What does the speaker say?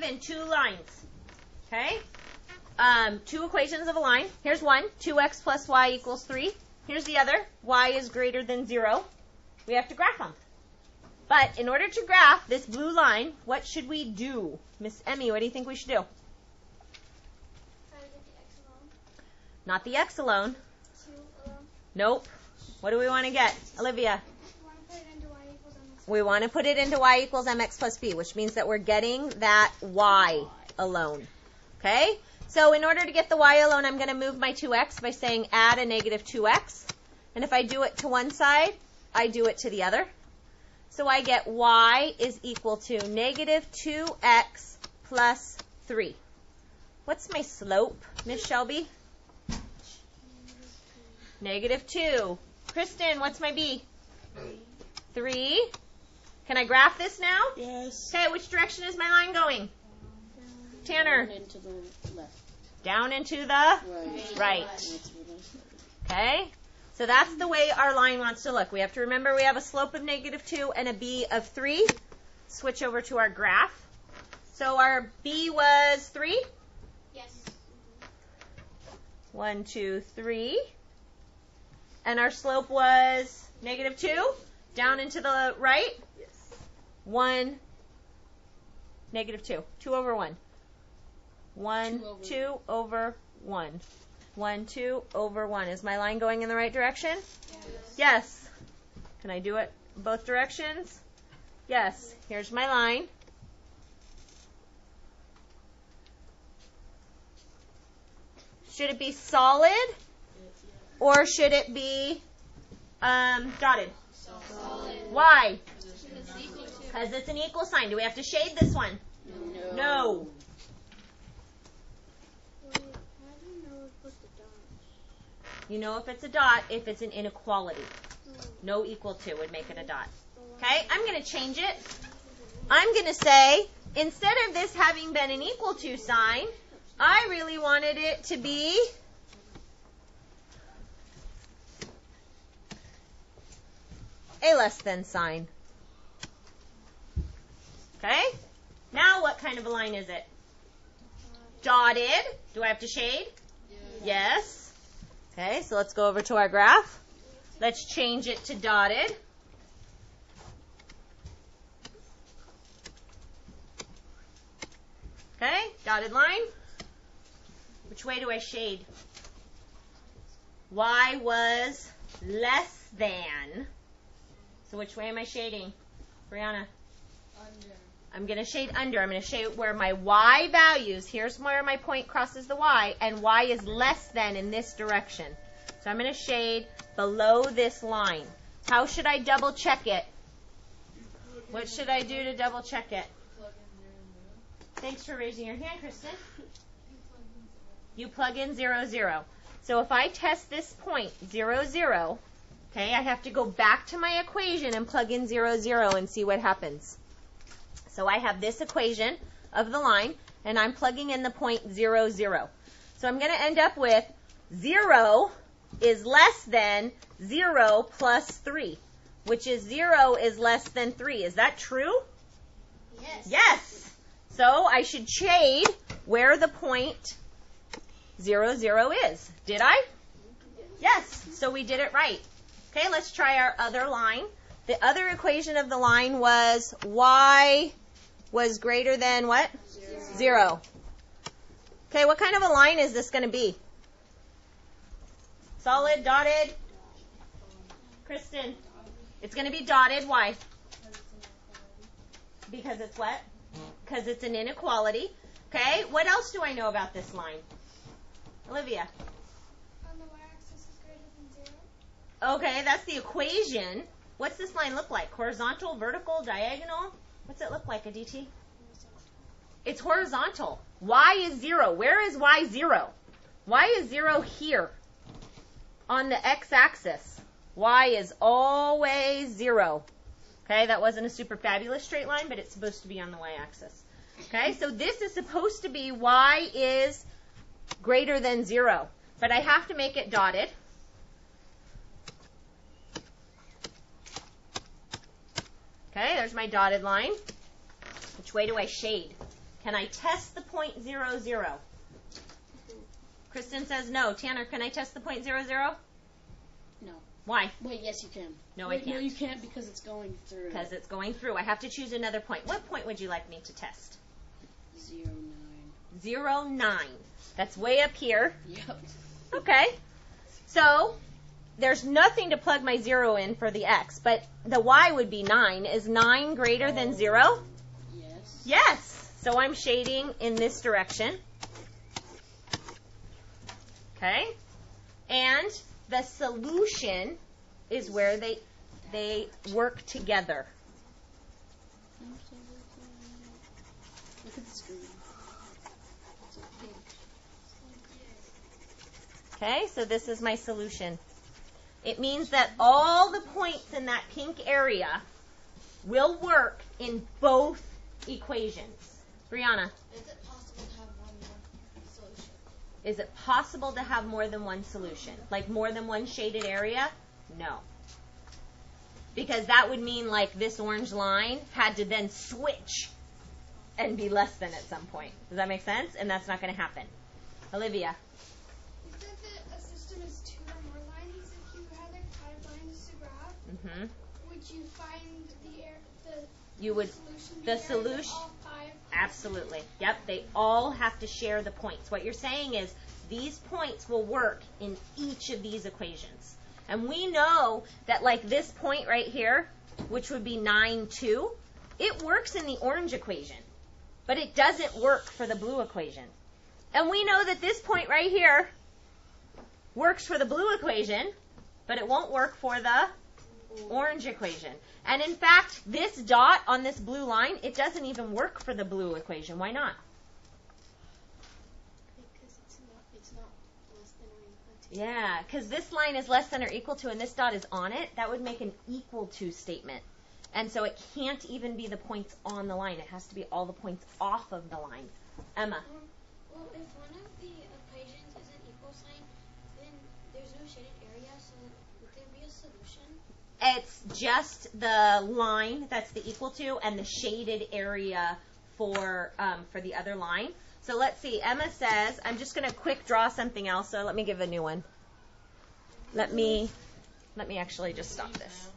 given two lines, okay? Two equations of a line. Here's one, 2x plus y equals 3. Here's the other, y is greater than 0. We have to graph them. But in order to graph this blue line, what should we do? Miss Emmy, what do you think we should do? Try to get the x alone. Not the x alone. 2 alone. Nope. What do we want to get? Olivia? We want to put it into y equals mx. We want to put it into y equals mx plus b, which means that we're getting that y alone. Okay? So in order to get the y alone, I'm going to move my 2x by saying add a negative 2x. And if I do it to one side, I do it to the other. So I get y is equal to negative 2x plus 3. What's my slope, Miss Shelby? Negative 2. Kristen, what's my b? 3. Can I graph this now? Yes. Okay, which direction is my line going? Tanner? Down into the left. Down into the right. Okay? So that's the way our line wants to look. We have to remember we have a slope of negative 2 and a b of 3. Switch over to our graph. So our b was 3. Yes. 1, 2, 3. And our slope was negative 2. Down into the right. 1, negative 2. 2 over 1. 1, 2 over 1. 1, 2 over 1. Is my line going in the right direction? Yes. Can I do it both directions? Yes. Here's my line. Should it be solid or should it be dotted? Solid. Why? It's equal to. Because it's an equal sign. Do we have to shade this one? No. How do you know if it's a dot? You know if it's a dot if it's an inequality. No equal to would make it a dot. Okay, I'm going to change it. I'm going to say, instead of this having been an equal to sign, I really wanted it to be a less than sign. Okay, now what kind of a line is it? Dotted. Do I have to shade? Yes. Okay, so let's go over to our graph. Let's change it to dotted. Okay, dotted line. Which way do I shade? Y was less than. So which way am I shading? Brianna? Under. I'm going to shade under. I'm going to shade where my y values. Here's where my point crosses the y. And y is less than in this direction. So I'm going to shade below this line. How should I double check it? What should I do to double check it? Thanks for raising your hand, Kristen. You plug in 0, 0. So if I test this point, 0, 0, okay, I have to go back to my equation and plug in 0, 0 and see what happens. So I have this equation of the line, and I'm plugging in the point 0, 0. So I'm going to end up with 0 is less than 0 plus 3, which is 0 is less than 3. Is that true? Yes. Yes. So I should shade where the point 0, 0 is. Did I? Yes. So we did it right. Okay, let's try our other line. The other equation of the line was y was greater than what? 0. Okay, what kind of a line is this going to be? Solid, dotted? Kristen? It's going to be dotted. Why? Because it's what? Because it's an inequality. Okay, what else do I know about this line? Olivia? On the y-axis is greater than 0. Okay, that's the equation. What's this line look like? Horizontal, vertical, diagonal? What's it look like, Aditi? It's horizontal. Y is 0. Where is y 0? Y is 0 here on the x-axis. Y is always 0. Okay, that wasn't a super fabulous straight line, but it's supposed to be on the y-axis. Okay, so this is supposed to be y is greater than 0. But I have to make it dotted. Okay, there's my dotted line. Which way do I shade? Can I test the point 0, 0? Kristen says no. Tanner, can I test the point 0, 0? No. Why? Wait, yes, you can. No, Wait, I can't. No, you can't because it's going through. Because it's going through. I have to choose another point. What point would you like me to test? 0, 9. 0, 9. That's way up here. Yep. Okay. So there's nothing to plug my 0 in for the x, but the y would be 9. Is 9 greater than 0? Yes. Yes. So I'm shading in this direction. Okay. And the solution is where they work together. Look at the screen. Okay, so this is my solution. It means that all the points in that pink area will work in both equations. Brianna, Is it possible to have one more solution? is it possible to have more than one solution? Like more than one shaded area? No. Because that would mean like this orange line had to then switch and be less than at some point. Does that make sense? And that's not going to happen. Olivia. You said that a system is 2 or more lines. If you had like 5 lines to graph, would you find You would, solution? the be solution, all 5? absolutely. Yep, they all have to share the points. What you're saying is these points will work in each of these equations. And we know that like this point right here, which would be 9, 2, it works in the orange equation, but it doesn't work for the blue equation. And we know that this point right here works for the blue equation, but it won't work for the orange equation. And in fact, this dot on this blue line, it doesn't even work for the blue equation. Why not? Because it's not less than or equal to. Yeah, because this line is less than or equal to, and this dot is on it. That would make an equal to statement. And so it can't even be the points on the line. It has to be all the points off of the line. Emma. Well, if one of the equations is an equal sign, then there's no shaded area, so would there be a solution? It's just the line that's the equal to and the shaded area for the other line. So let's see. Emma says, I'm just going to quick draw something else. So let me give a new one. Let me actually just stop this.